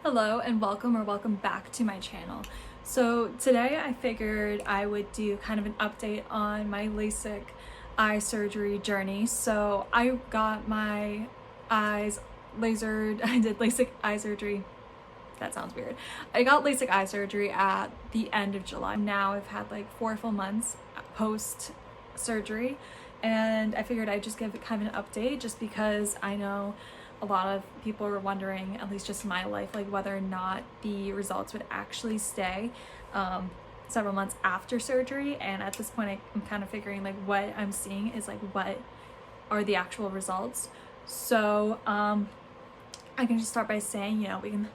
Hello and welcome back to my channel. So today I figured I would do kind of an update on my LASIK eye surgery journey. So I got my eyes lasered. I did LASIK eye surgery. That sounds weird. I got LASIK eye surgery at the end of July. Now I've had like 4 full months post surgery, and I figured I'd just give it kind of an update just because I know a lot of people were wondering, at least just in my life, like whether or not the results would actually stay several months after surgery. And at this point I'm kind of figuring like what I'm seeing is like what are the actual results. So I can just start by saying, we can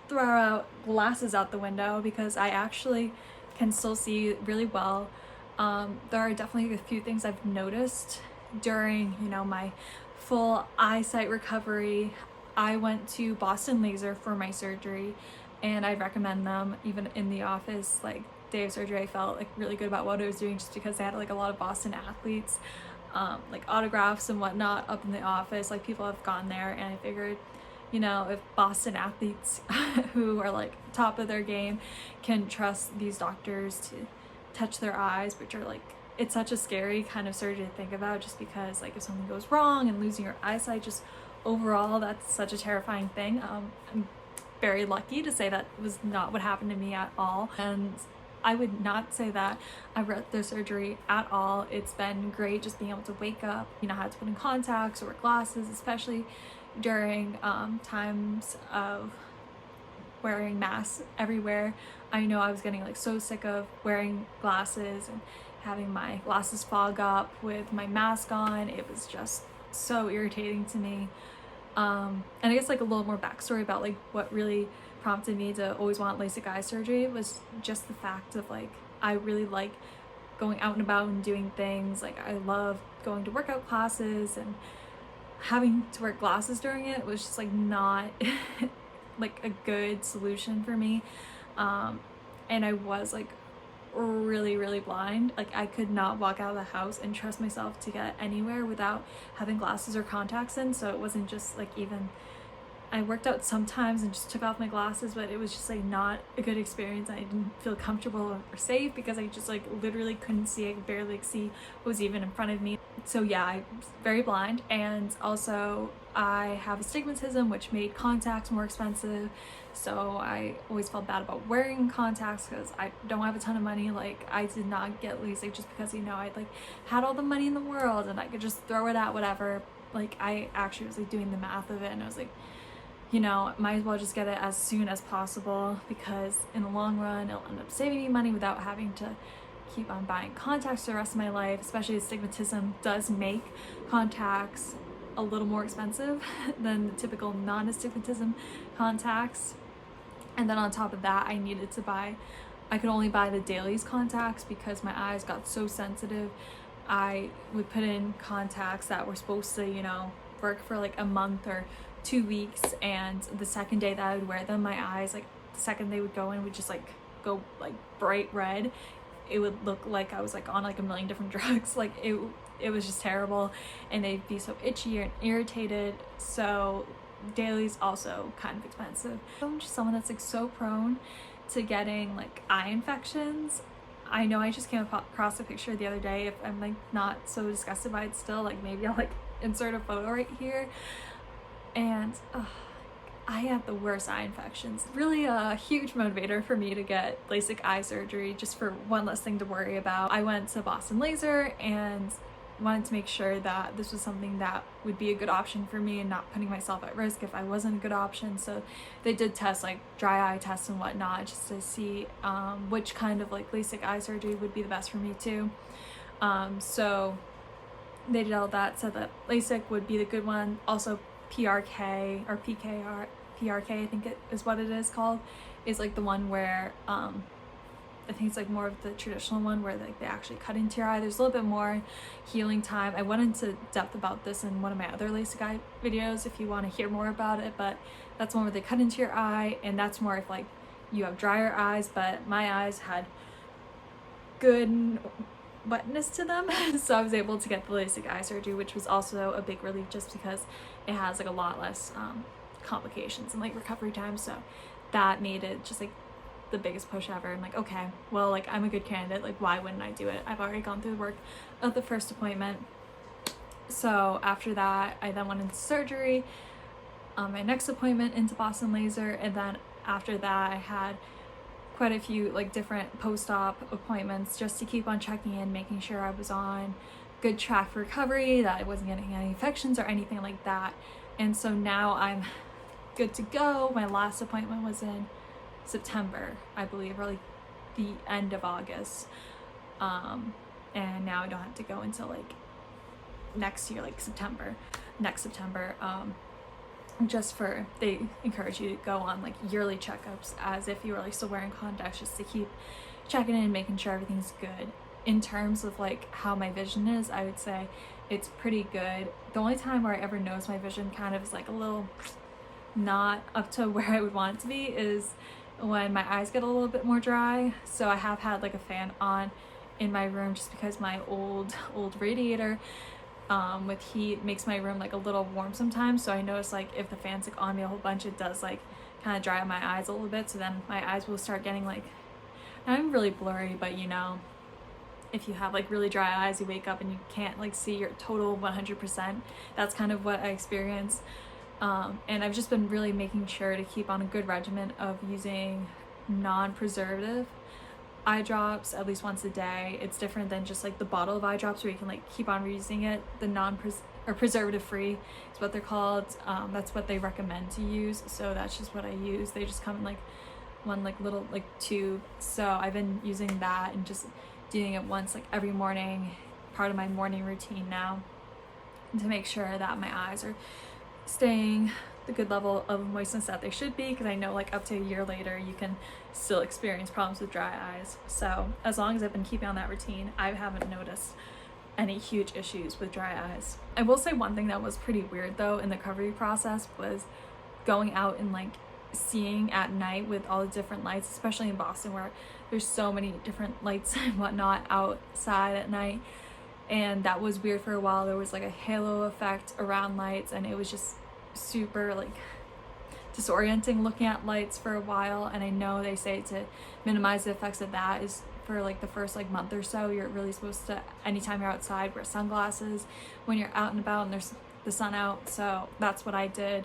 throw out glasses out the window because I actually can still see really well. There are definitely a few things I've noticed during my full eyesight recovery. I went to Boston Laser for my surgery, and I recommend them. Even in the office, like day of surgery, I felt like really good about what I was doing just because they had like a lot of Boston athletes, like autographs and whatnot up in the office. Like people have gone there, and I figured, if Boston athletes who are like top of their game can trust these doctors to touch their eyes, which are like, it's such a scary kind of surgery to think about, just because like if something goes wrong and losing your eyesight, just overall that's such a terrifying thing. I'm very lucky to say that was not what happened to me at all, and I would not say that I regret the surgery at all. It's been great just being able to wake up, had to put in contacts or wear glasses, especially during times of wearing masks everywhere. I know I was getting like so sick of wearing glasses and having my glasses fog up with my mask on. It was just so irritating to me. And I guess like a little more backstory about like what really prompted me to always want LASIK eye surgery was just the fact of like I really like going out and about and doing things. Like I love going to workout classes, and having to wear glasses during it was just like not like a good solution for me. And I was like really blind. Like I could not walk out of the house and trust myself to get anywhere without having glasses or contacts in. So it wasn't just like, even I worked out sometimes and just took off my glasses, but it was just like not a good experience. I didn't feel comfortable or safe because I just like literally couldn't see. I could barely see what was even in front of me. So yeah, I'm very blind, and also I have astigmatism, which made contacts more expensive. So I always felt bad about wearing contacts because I don't have a ton of money. Like I did not get LASIK just because I'd like had all the money in the world and I could just throw it at whatever. Like I actually was like doing the math of it, and I was like, might as well just get it as soon as possible, because in the long run it'll end up saving me money without having to keep on buying contacts for the rest of my life. Especially astigmatism does make contacts a little more expensive than the typical non-astigmatism contacts. And then on top of that, I could only buy the dailies contacts because my eyes got so sensitive. I would put in contacts that were supposed to, work for like a month or 2 weeks, and the second day that I would wear them, my eyes, like the second they would go in, would just like go like bright red. It would look like I was like on like a million different drugs. Like it was just terrible, and they'd be so itchy and irritated. So dailies also kind of expensive. I'm just someone that's like so prone to getting like eye infections. I know I just came across a picture the other day. If I'm like not so disgusted by it still, like maybe I'll like insert a photo right here. And I had the worst eye infections. Really a huge motivator for me to get LASIK eye surgery, just for one less thing to worry about. I went to Boston Laser and wanted to make sure that this was something that would be a good option for me and not putting myself at risk if I wasn't a good option. So they did tests, like dry eye tests and whatnot, just to see which kind of like LASIK eye surgery would be the best for me too. So they did all that, said that LASIK would be the good one. Also PRK or PRK, I think it is what it is called, is like the one where I think it's like more of the traditional one where like they actually cut into your eye. There's a little bit more healing time. I went into depth about this in one of my other LASIK eye videos if you want to hear more about it, but that's one where they cut into your eye, and that's more if like you have drier eyes, but my eyes had good wetness to them. So I was able to get the LASIK eye surgery, which was also a big relief just because it has like a lot less complications and like recovery time. So that made it just like the biggest push ever. I'm like, okay, well, like I'm a good candidate, like why wouldn't I do it? I've already gone through the work of the first appointment. So after that, I then went into surgery, my next appointment into Boston Laser, and then after that I had quite a few like different post-op appointments just to keep on checking in, making sure I was on good track for recovery, that I wasn't getting any infections or anything like that. And so now I'm good to go. My last appointment was in September, I believe, or like the end of August, and now I don't have to go until like next year, like next September, just for, they encourage you to go on like yearly checkups as if you were like still wearing contacts, just to keep checking in, making sure everything's good. In terms of like how my vision is, I would say it's pretty good. The only time where I ever notice my vision kind of is like a little not up to where I would want it to be is when my eyes get a little bit more dry. So I have had like a fan on in my room just because my old radiator with heat makes my room like a little warm sometimes. So I notice like if the fan's like on me a whole bunch, it does like kind of dry out my eyes a little bit. So then my eyes will start getting like, I'm really blurry, but you know, if you have like really dry eyes, you wake up and you can't like see your total 100%. That's kind of what I experience. And I've just been really making sure to keep on a good regimen of using non-preservative eye drops at least once a day. It's different than just like the bottle of eye drops where you can like keep on reusing it. The preservative free is what they're called. That's what they recommend to use. So that's just what I use. They just come in like one like little like tube. So I've been using that and just doing it once like every morning, part of my morning routine now, to make sure that my eyes are staying the good level of moistness that they should be, because I know like up to a year later you can still experience problems with dry eyes. So as long as I've been keeping on that routine, I haven't noticed any huge issues with dry eyes. I will say one thing that was pretty weird though in the recovery process was going out and like seeing at night with all the different lights, especially in Boston where there's so many different lights and whatnot outside at night. And that was weird for a while. There was like a halo effect around lights, and it was just super like disorienting looking at lights for a while. And I know they say to minimize the effects of that is for like the first like month or so, you're really supposed to, anytime you're outside, wear sunglasses when you're out and about and there's the sun out. So that's what I did.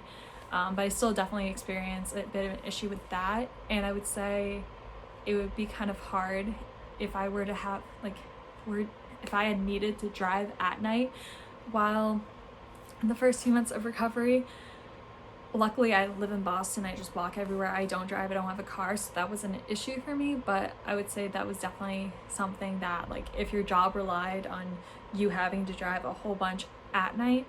But I still definitely experienced a bit of an issue with that. And I would say it would be kind of hard if I were to have like, if I had needed to drive at night while in the first few months of recovery. Luckily I live in Boston, I just walk everywhere, I don't drive, I don't have a car, so that wasn't an issue for me. But I would say that was definitely something that like if your job relied on you having to drive a whole bunch at night,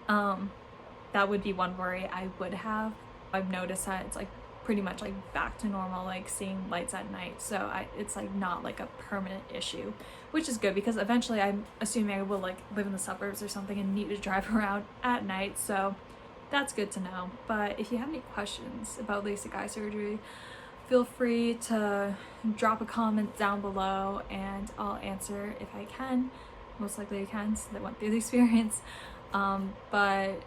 that would be one worry I would have. I've noticed that it's like pretty much like back to normal, like seeing lights at night. So it's like not like a permanent issue, which is good because eventually I'm assuming I will like live in the suburbs or something and need to drive around at night. So that's good to know. But if you have any questions about LASIK eye surgery, feel free to drop a comment down below and I'll answer if I can. Most likely I can since I went through the experience. But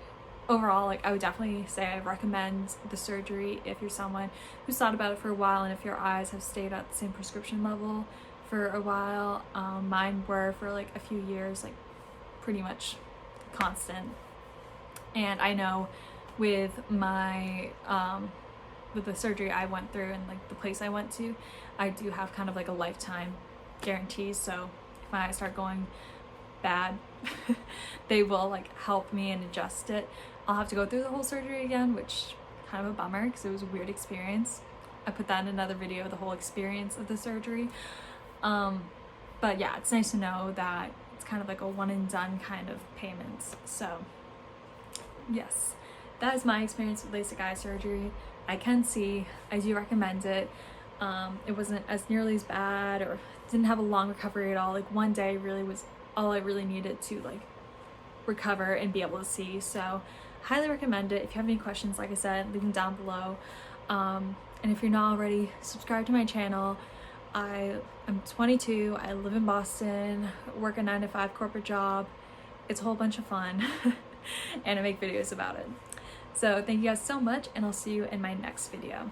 overall, like I would definitely say I recommend the surgery if you're someone who's thought about it for a while and if your eyes have stayed at the same prescription level for a while. Mine were for like a few years, like pretty much constant. And I know with my with the surgery I went through and like the place I went to, I do have kind of like a lifetime guarantee. So if my eyes start going bad, they will like help me and adjust it. I'll have to go through the whole surgery again, which kind of a bummer because it was a weird experience. I put that in another video, the whole experience of the surgery. But yeah, it's nice to know that it's kind of like a one and done kind of payments. So yes, that is my experience with LASIK eye surgery. I can see, I do recommend it. It wasn't as nearly as bad or didn't have a long recovery at all. Like one day really was all I really needed to like recover and be able to see. So highly recommend it. If you have any questions, like I said, leave them down below. And if you're not already, subscribe to my channel. I'm 22, I live in Boston, work a 9-to-5 corporate job. It's a whole bunch of fun and I make videos about it. So thank you guys so much, and I'll see you in my next video.